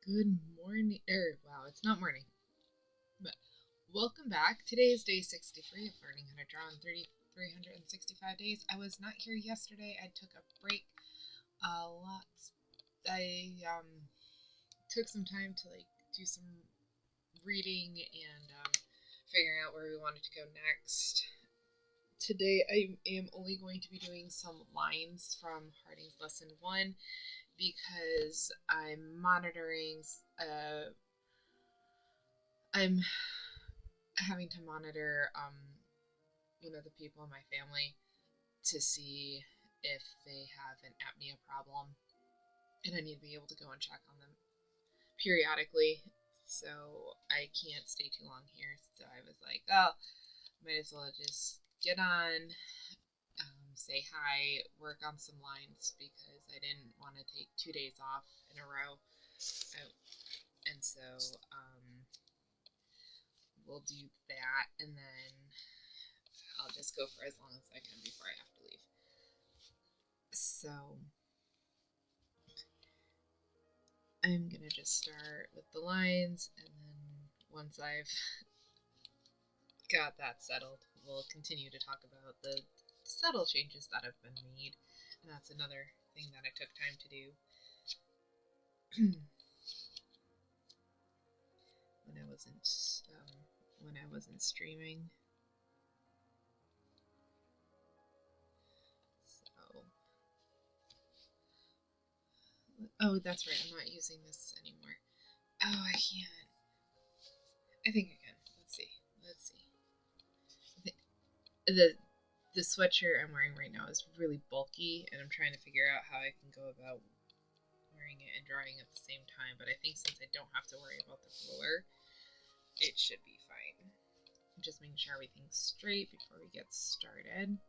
Good morning. Wow, it's not morning. But welcome back. Today is day 63 of learning how to draw in 365 days. I was not here yesterday. I took a break a lot. I took some time to do some reading and figuring out where we wanted to go next. Today I am only going to be doing some lines from Harding's lesson 1 because I'm having to monitor one of the people in my family to see if they have an apnea problem, and I need to be able to go and check on them periodically. So I can't stay too long here. So I was like, oh, might as well just get on, say hi, work on some lines because I didn't want to take 2 days off in a row. And so we'll do that, and then I'll just go for as long as I can before I have to leave. So I'm gonna just start with the lines, and then once I've got that settled, we'll continue to talk about the subtle changes that have been made, and that's another thing that I took time to do when I wasn't streaming. So, oh, that's right. I'm not using this anymore. Oh, I can't. I think I can. Let's see. The sweatshirt I'm wearing right now is really bulky, and I'm trying to figure out how I can go about wearing it and drawing at the same time. But I think since I don't have to worry about the ruler, it should be fine. I'm just making sure everything's straight before we get started.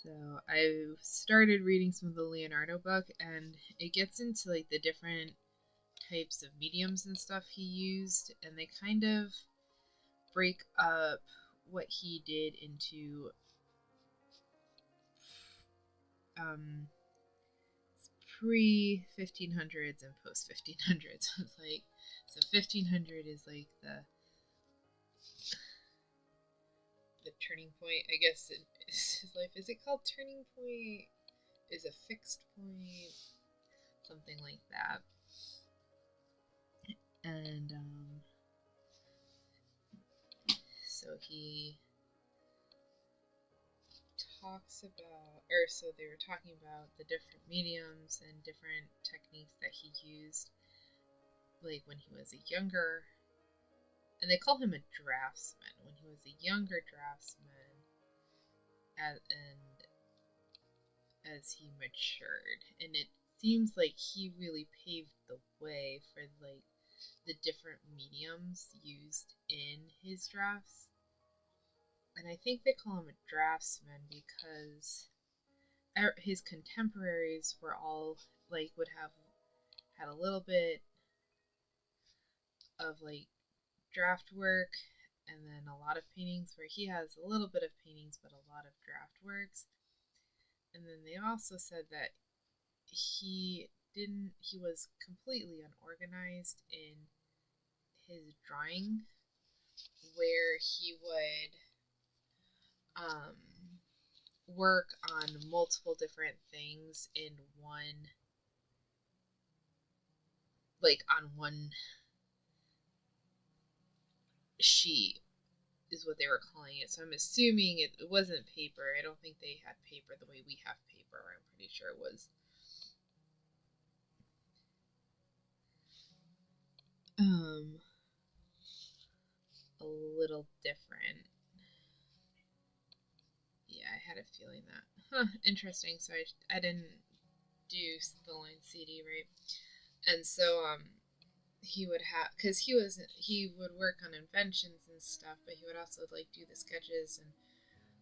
So I've started reading some of the Leonardo book, and it gets into the different types of mediums and stuff he used, and they kind of break up what he did into pre 1500s and post 1500s. It's so 1500 is the turning point, I guess, in his life. Is it called turning point? Is a fixed point? Something like that. And so he so they were talking about the different mediums and different techniques that he used, when he was a younger, and they call him a draftsman, when he was a younger draftsman, and as he matured. And it seems like he really paved the way for the different mediums used in his drafts. And I think they call him a draftsman because his contemporaries were all would have had a little bit of draft work, and then a lot of paintings where he has a little bit of paintings but a lot of draft works. And then they also said that he was completely unorganized in his drawing, where he would work on multiple different things in one sheet is what they were calling it. So I'm assuming it wasn't paper. I don't think they had paper the way we have paper. I'm pretty sure it was a little different. Yeah, I had a feeling that. Interesting. So I didn't do the line CD right. And so he would have, because he would work on inventions and stuff, but he would also do the sketches and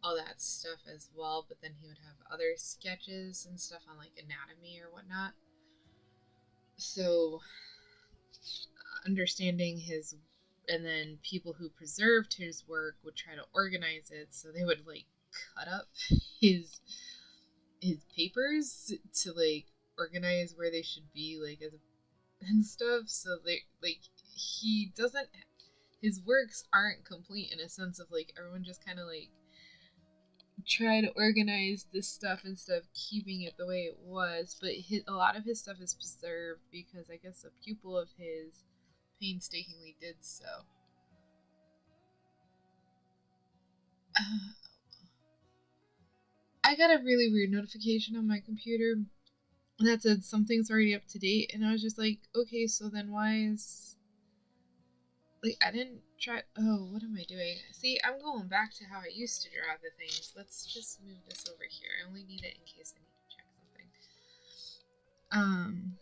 all that stuff as well. But then he would have other sketches and stuff on anatomy or whatnot. So understanding his, and then people who preserved his work would try to organize it, so they would cut up his papers to organize where they should be, like, as and stuff. So they, like, he doesn't, his works aren't complete in a sense of, like, everyone just kind of, like, try to organize this stuff instead of keeping it the way it was. But a lot of his stuff is preserved because I guess a pupil of his painstakingly did so. I got a really weird notification on my computer that said something's already up to date, and I was just like, okay, so then why is, like, I didn't try. Oh, what am I doing? See, I'm going back to how I used to draw the things. Let's just move this over here. I only need it in case I need to check something.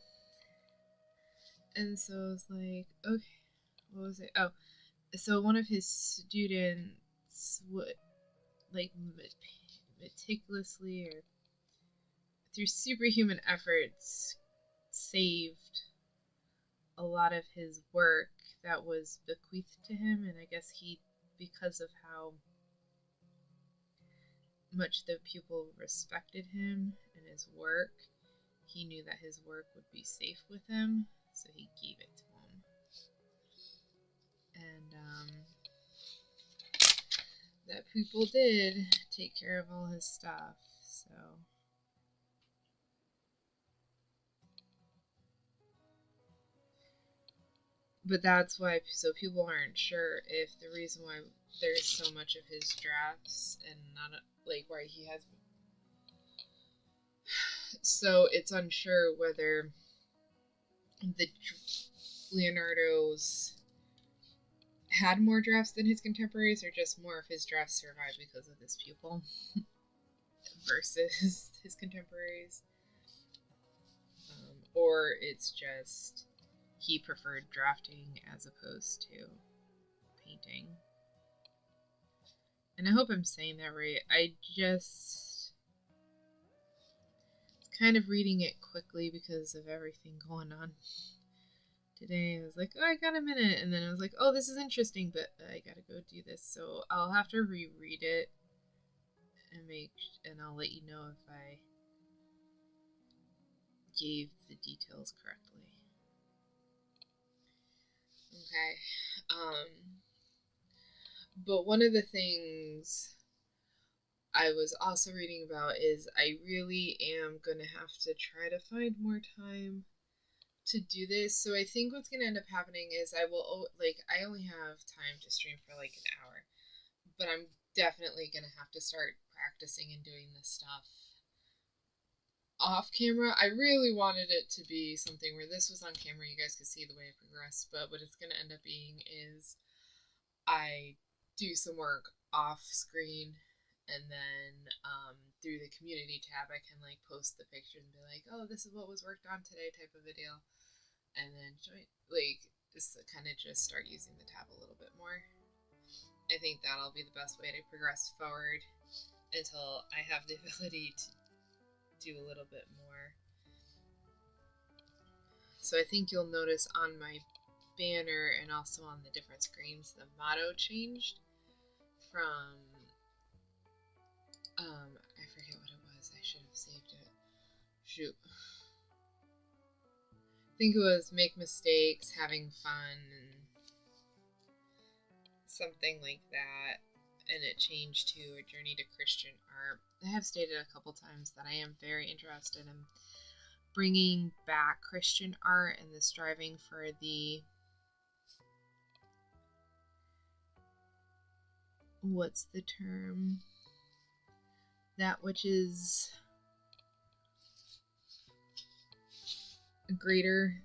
And so I was like, okay, what was it? Oh, so one of his students would, like, meticulously or through superhuman efforts saved a lot of his work that was bequeathed to him, and I guess he, because of how much the pupil respected him and his work, he knew that his work would be safe with him, so he gave it to him. And that pupil did take care of all his stuff, so. But that's why, so people aren't sure if the reason why there's so much of his drafts and not, like, why he has, so it's unsure whether the Leonardo's had more drafts than his contemporaries or just more of his drafts survived because of this pupil versus his contemporaries, or it's just he preferred drafting as opposed to painting. And I hope I'm saying that right. I just kind of reading it quickly because of everything going on today. I was like, oh, I got a minute, and then I was like, oh, this is interesting, but I gotta go do this, so I'll have to reread it and I'll let you know if I gave the details correctly. Okay. But one of the things I was also reading about is I really am gonna have to try to find more time to do this. So I think what's gonna end up happening is I will, like, I only have time to stream for like an hour, but I'm definitely gonna have to start practicing and doing this stuff off camera. I really wanted it to be something where this was on camera, you guys could see the way I progressed, but what it's gonna end up being is I do some work off screen, and then through the community tab I can, like, post the pictures and be like, oh, this is what was worked on today type of a deal, and then join, like, just kind of just start using the tab a little bit more. I think that'll be the best way to progress forward until I have the ability to do a little bit more. So I think you'll notice on my banner and also on the different screens the motto changed from I forget what it was. I should have saved it. Shoot. I think it was make mistakes, having fun, and something like that. And it changed to a journey to Christian art. I have stated a couple times that I am very interested in bringing back Christian art and the striving for the, what's the term? That which is greater.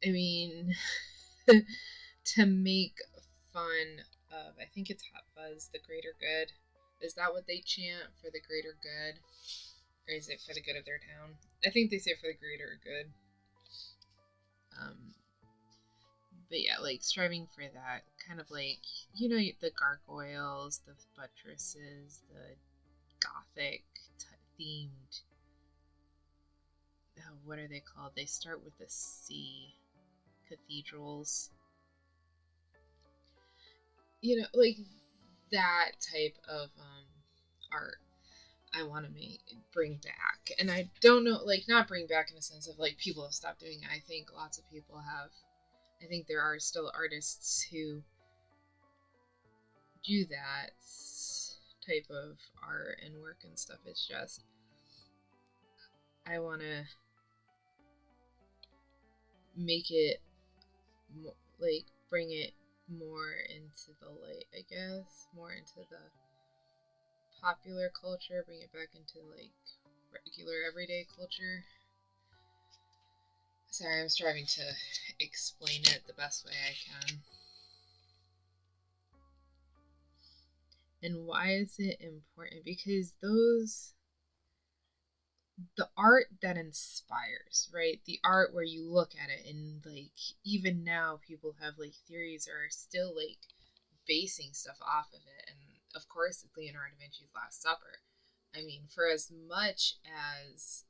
I mean, to make fun of, I think it's Hot Fuzz, the greater good. Is that what they chant, for the greater good? Or is it for the good of their town? I think they say for the greater good. But yeah, like, striving for that. Kind of like, you know, the gargoyles, the buttresses, the gothic themed, what are they called? They start with the C. Cathedrals. You know, like that type of art. I want to bring back. And I don't know, like, not bring back in a sense of like people have stopped doing it. I think lots of people have. I think there are still artists who do that type of art and work and stuff. It's just I want to make it like bring it more into the light, I guess, more into the popular culture, bring it back into like regular everyday culture. Sorry, I'm striving to explain it the best way I can. And why is it important? Because the art that inspires, right? The art where you look at it and like even now people have like theories or are still like basing stuff off of it. And of course it's Leonardo da Vinci's Last Supper. I mean, for as much as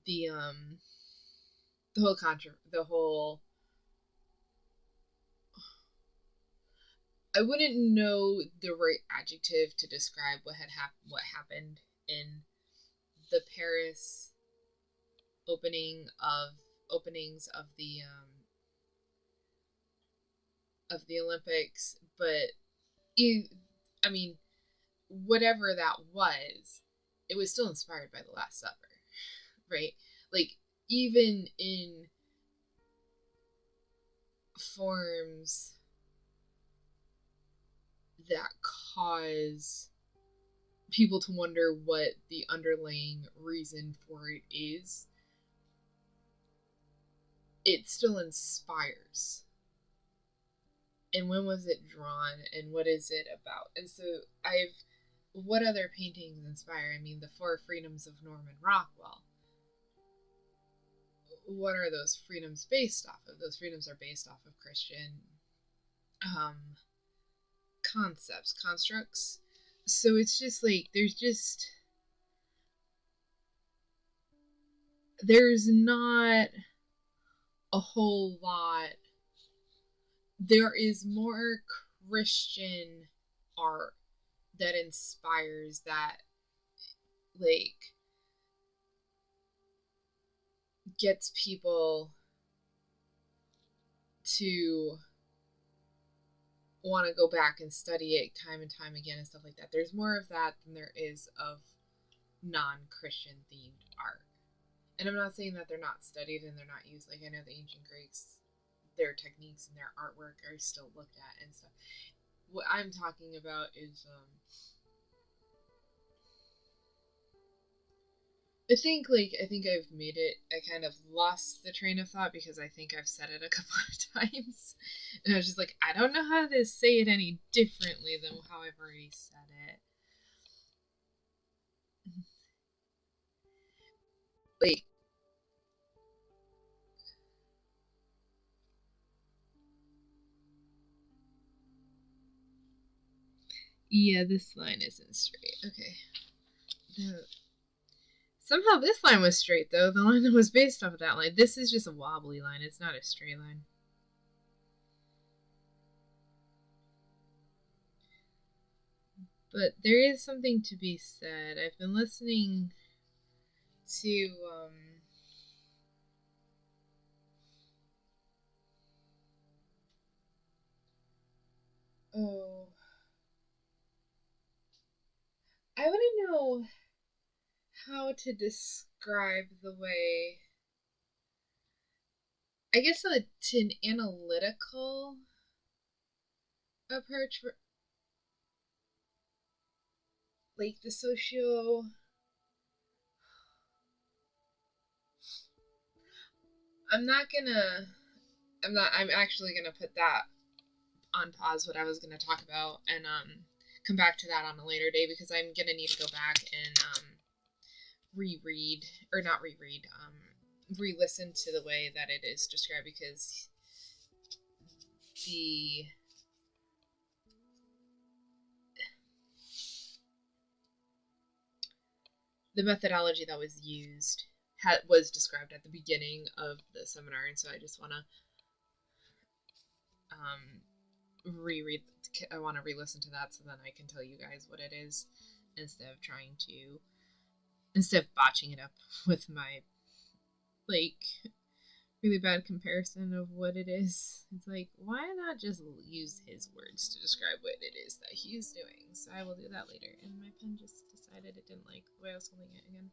the the whole I wouldn't know the right adjective to describe what happened in the Paris openings of the Olympics, but I mean, whatever that was, it was still inspired by the Last Supper, right? Like even in forms that cause people to wonder what the underlying reason for it is, it still inspires. And when was it drawn and what is it about? And so what other paintings inspire? I mean, the Four Freedoms of Norman Rockwell. What are those freedoms based off of? Those freedoms are based off of Christian concepts, constructs. So it's just like there's not a whole lot. There is more Christian art that inspires, that like gets people to want to go back and study it time and time again and stuff like that. There's more of that than there is of non-Christian themed art. And I'm not saying that they're not studied and they're not used. Like, I know the ancient Greeks, their techniques and their artwork are still looked at and stuff. What I'm talking about is I think I've made it. I kind of lost the train of thought because I think I've said it a couple of times, and I was just like, I don't know how to say it any differently than how I've already said it. Like, yeah, this line isn't straight. Okay. Somehow this line was straight though. The line that was based off of that line. This is just a wobbly line. It's not a straight line. But there is something to be said. I've been listening to oh, I want to know how to describe the way, I guess, to an analytical approach for like the socio. I'm actually gonna put that on pause, what I was gonna talk about, and come back to that on a later day because I'm gonna need to go back and reread, or not reread, re-listen to the way that it is described, because the methodology that was used was described at the beginning of the seminar, and so I just want to reread. I want to re-listen to that so then I can tell you guys what it is. instead of botching it up with my like really bad comparison of what it is. It's like, why not just use his words to describe what it is that he's doing? So I will do that later. And my pen just decided it didn't like the way I was holding it again.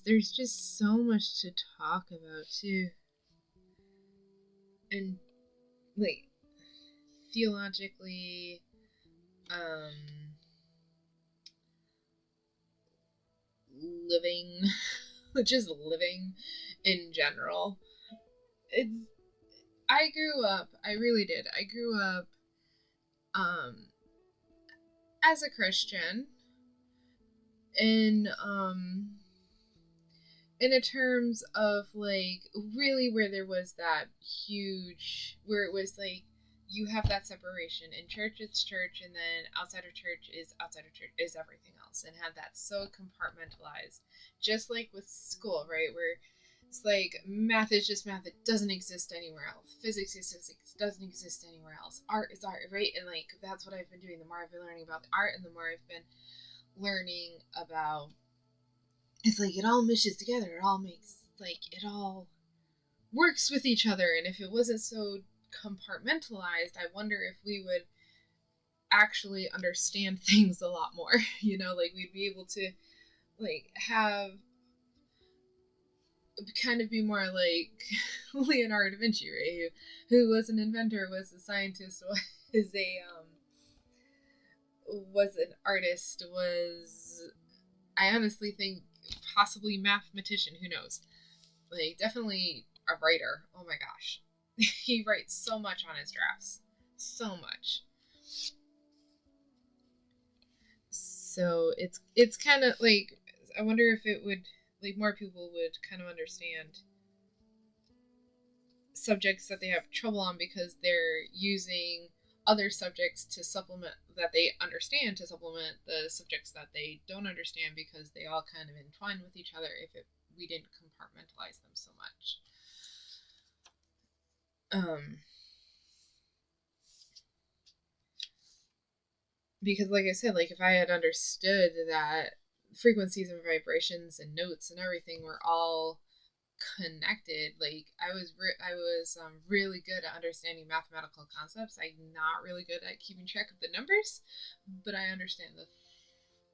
There's just so much to talk about too. And like theologically, living just living in general. It's I really did. I grew up as a Christian in in a terms of like really where there was that huge where it was like you have that separation. In church it's church, and then outside of church is everything else, and had that so compartmentalized, just like with school, right? Where it's like math is just math, it doesn't exist anywhere else. Physics is physics, doesn't exist anywhere else. Art is art, right? And like that's what I've been doing. The more I've been learning about the art, and the more I've been learning about, it's like it all meshes together. It all makes like it all works with each other. And if it wasn't so compartmentalized, I wonder if we would actually understand things a lot more. Like we'd be able to like have kind of be more like Leonardo da Vinci, right? Who was an inventor, was a scientist, was an artist, was, I honestly think, possibly mathematician, who knows? Like definitely a writer. Oh my gosh. He writes so much on his drafts. So much. So it's kind of like, I wonder if it would, like, more people would kind of understand subjects that they have trouble on because they're using other subjects to supplement that they understand, to supplement the subjects that they don't understand, because they all kind of entwine with each other we didn't compartmentalize them so much. Because like I said, like if I had understood that frequencies and vibrations and notes and everything were all connected, like I was really good at understanding mathematical concepts. I'm not really good at keeping track of the numbers, but I understand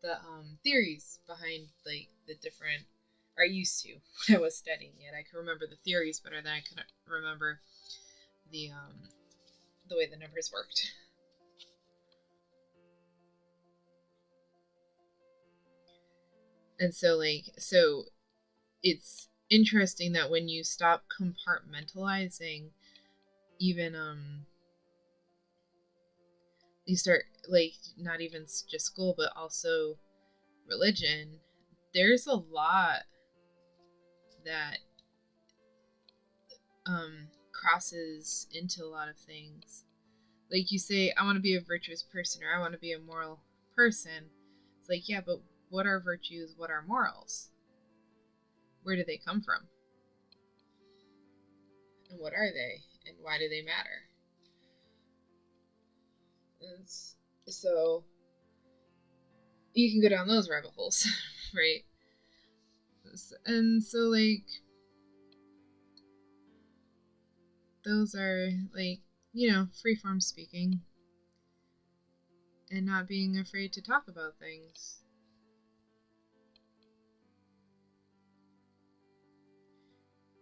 the theories behind like the different, or I used to when I was studying it. I could remember the theories better than I could remember the way the numbers worked. And so it's interesting that when you stop compartmentalizing, even you start, like, not even just school but also religion, there's a lot that crosses into a lot of things. Like you say, I want to be a virtuous person, or I want to be a moral person. It's like, yeah, but what are virtues? What are morals? Where do they come from? And what are they? And why do they matter? So you can go down those rabbit holes, right? And so, like, those are, like, free form speaking and not being afraid to talk about things.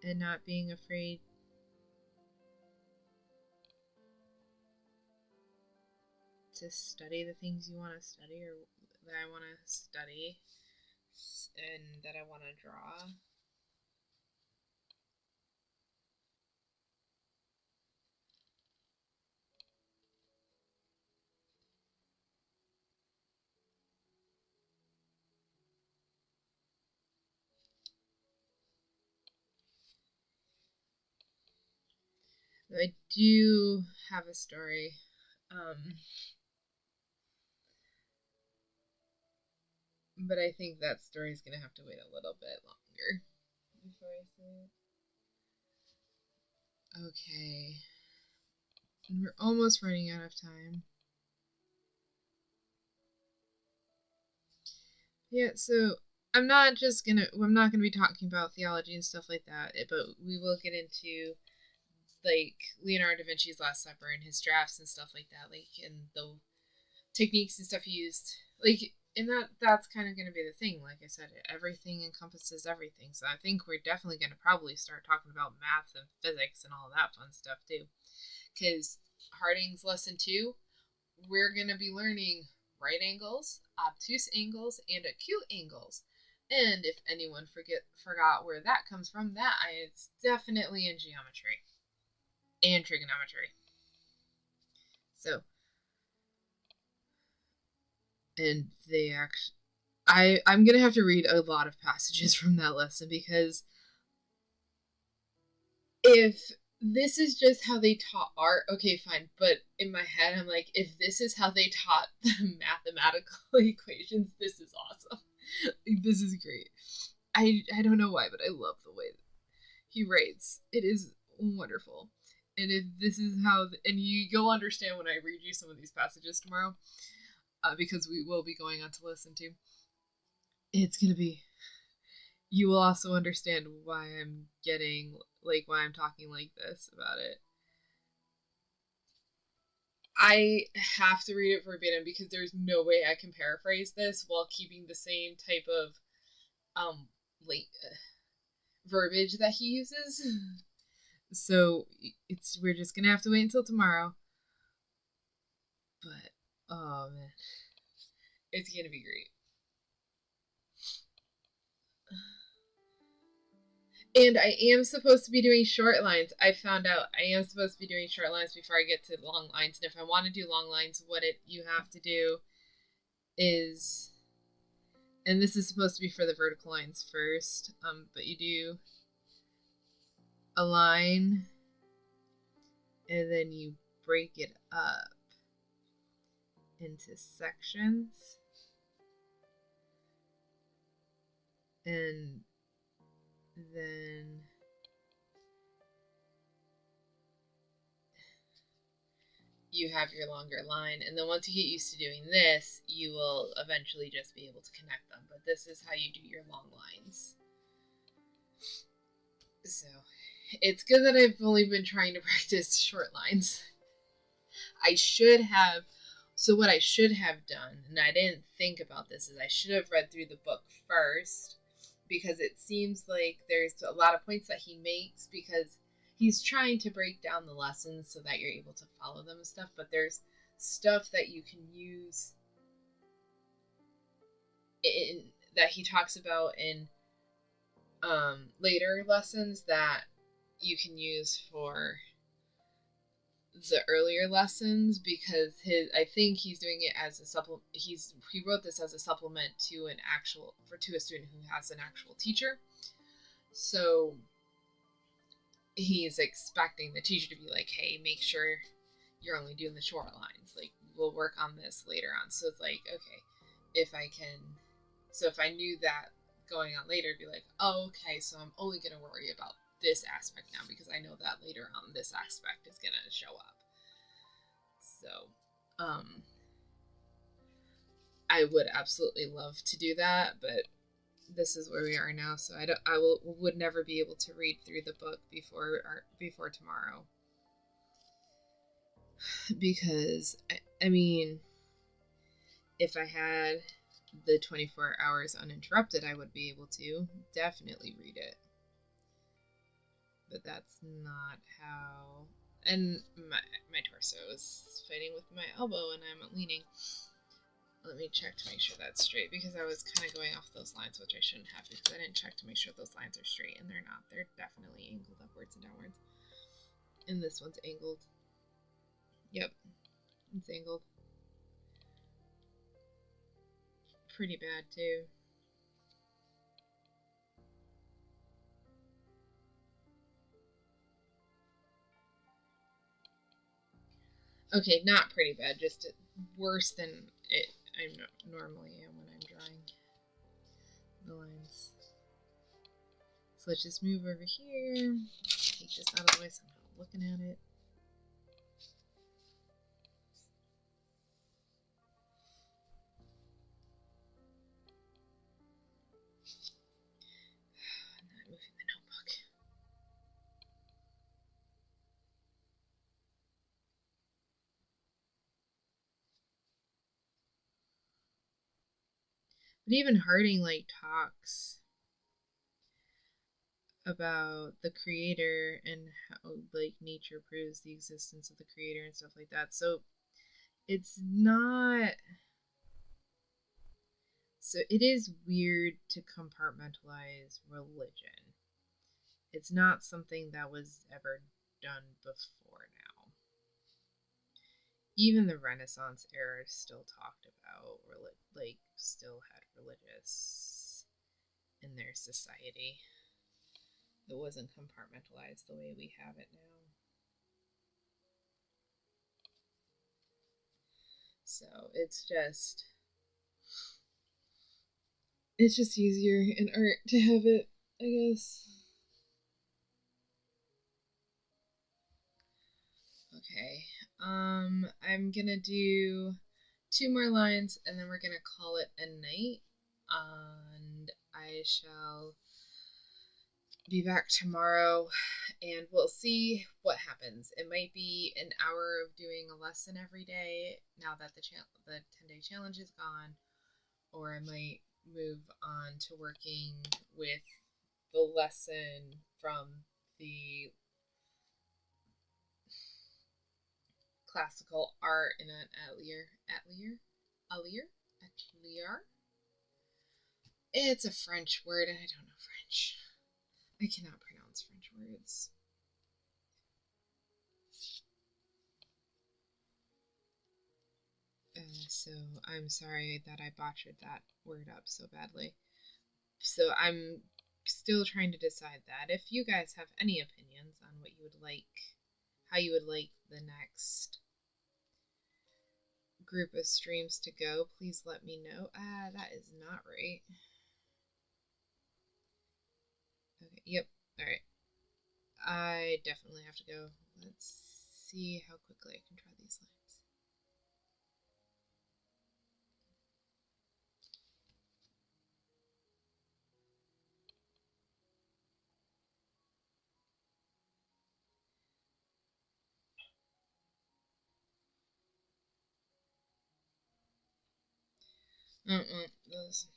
And not being afraid to study the things you want to study, or that I want to study, and that I want to draw. I do have a story. But I think that story is going to have to wait a little bit longer before I say it. Okay. We're almost running out of time. Yeah, so I'm not gonna be talking about theology and stuff like that, but we will get into like Leonardo da Vinci's Last Supper and his drafts and stuff like that, like and the techniques and stuff he used, like and that's kind of going to be the thing. Like I said, everything encompasses everything, so I think we're definitely going to probably start talking about math and physics and all that fun stuff too, because Harding's lesson 2, we're going to be learning right angles, obtuse angles, and acute angles. And if anyone forgot where that comes from, it's definitely in geometry and trigonometry. So, and they actually, I'm gonna have to read a lot of passages from that lesson, because if this is just how they taught art, okay, fine. But in my head, I'm like, if this is how they taught the mathematical equations, this is awesome. This is great. I don't know why, but I love the way he writes. It is wonderful. And if this is how, and you'll understand when I read you some of these passages tomorrow, because we will be going on to listen to. It's gonna be. You will also understand why why I'm talking like this about it. I have to read it verbatim because there's no way I can paraphrase this while keeping the same type of um like verbiage that he uses. So we're just gonna have to wait until tomorrow. But oh man, it's gonna be great. And I am supposed to be doing short lines. I found out I am supposed to be doing short lines before I get to long lines. And if I want to do long lines, you have to do is, and this is supposed to be for the vertical lines first, but you do a line and then you break it up into sections, and then you have your longer line, and then once you get used to doing this, you will eventually just be able to connect them. But this is how you do your long lines. So it's good that I've only been trying to practice short lines. What I should have done, and I didn't think about this, is I should have read through the book first, because it seems like there's a lot of points that he makes, because he's trying to break down the lessons so that you're able to follow them and stuff, but there's stuff that you can use that he talks about in later lessons that you can use for the earlier lessons, because I think he's doing it as a supplement. He wrote this as a supplement to a student who has an actual teacher. So he's expecting the teacher to be like, hey, make sure you're only doing the short lines. Like, we'll work on this later on. So it's like, okay, if I knew that going on later, be like, oh, okay, so I'm only going to worry about this aspect now, because I know that later on this aspect is going to show up. So, I would absolutely love to do that, but this is where we are now, so would never be able to read through the book before tomorrow, because I mean, if I had the 24 hours uninterrupted, I would be able to definitely read it, but that's not how. And my torso is fighting with my elbow, and I'm leaning. Let me check to make sure that's straight, because I was kind of going off those lines, which I shouldn't have, because I didn't check to make sure those lines are straight, and they're not. They're definitely angled upwards and downwards. And this one's angled. Yep, it's angled. Pretty bad, too. Okay, not pretty bad, just worse than I normally am when I'm drawing the lines. So let's just move over here, take this out of the way somehow. looking at it. Not moving the notebook. But even Harding like talks about the creator and how like nature proves the existence of the creator and stuff like that. So it's not, so it is weird to compartmentalize religion. It's not something that was ever done before now. Even the Renaissance era still talked about, like, still had religious in their society. It wasn't compartmentalized the way we have it now. So it's just easier in art to have it, I guess. Okay. I'm gonna do 2 more lines and then we're gonna call it a night. And I shall be back tomorrow and we'll see what happens. It might be an hour of doing a lesson every day now that the 10-day challenge is gone, or I might move on to working with the lesson from the classical art in an atelier. It's a French word and I don't know French. I cannot pronounce French words. So I'm sorry that I botched that word up so badly. So I'm still trying to decide that. If you guys have any opinions on what you would like, how you would like the next group of streams to go, please let me know. That is not right. Okay, yep, alright. I definitely have to go. Let's see how quickly I can try these lines. Those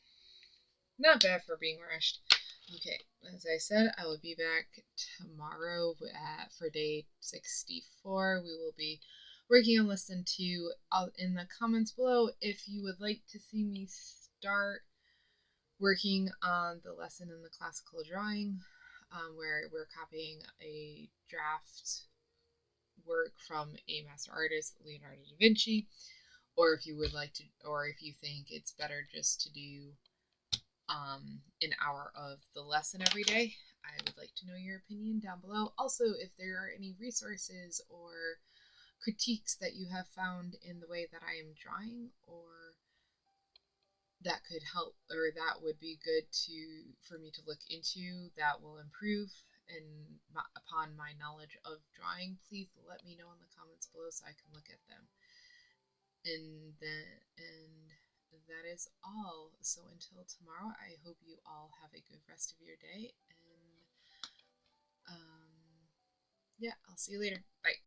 not bad for being rushed. Okay, as I said, I will be back tomorrow for day 64. We will be working on lesson 2. In the comments below if you would like to see me start working on the lesson in the classical drawing, where we're copying a draft work from a master artist, Leonardo da Vinci, or if you would like to, or if you think it's better just to do an hour of the lesson every day. I would like to know your opinion down below. Also, if there are any resources or critiques that you have found in the way that I am drawing, or that could help, or that would be good for me to look into, that will improve and upon my knowledge of drawing, please let me know in the comments below so I can look at them. And that is all. So until tomorrow, I hope you all have a good rest of your day, and yeah, I'll see you later. Bye.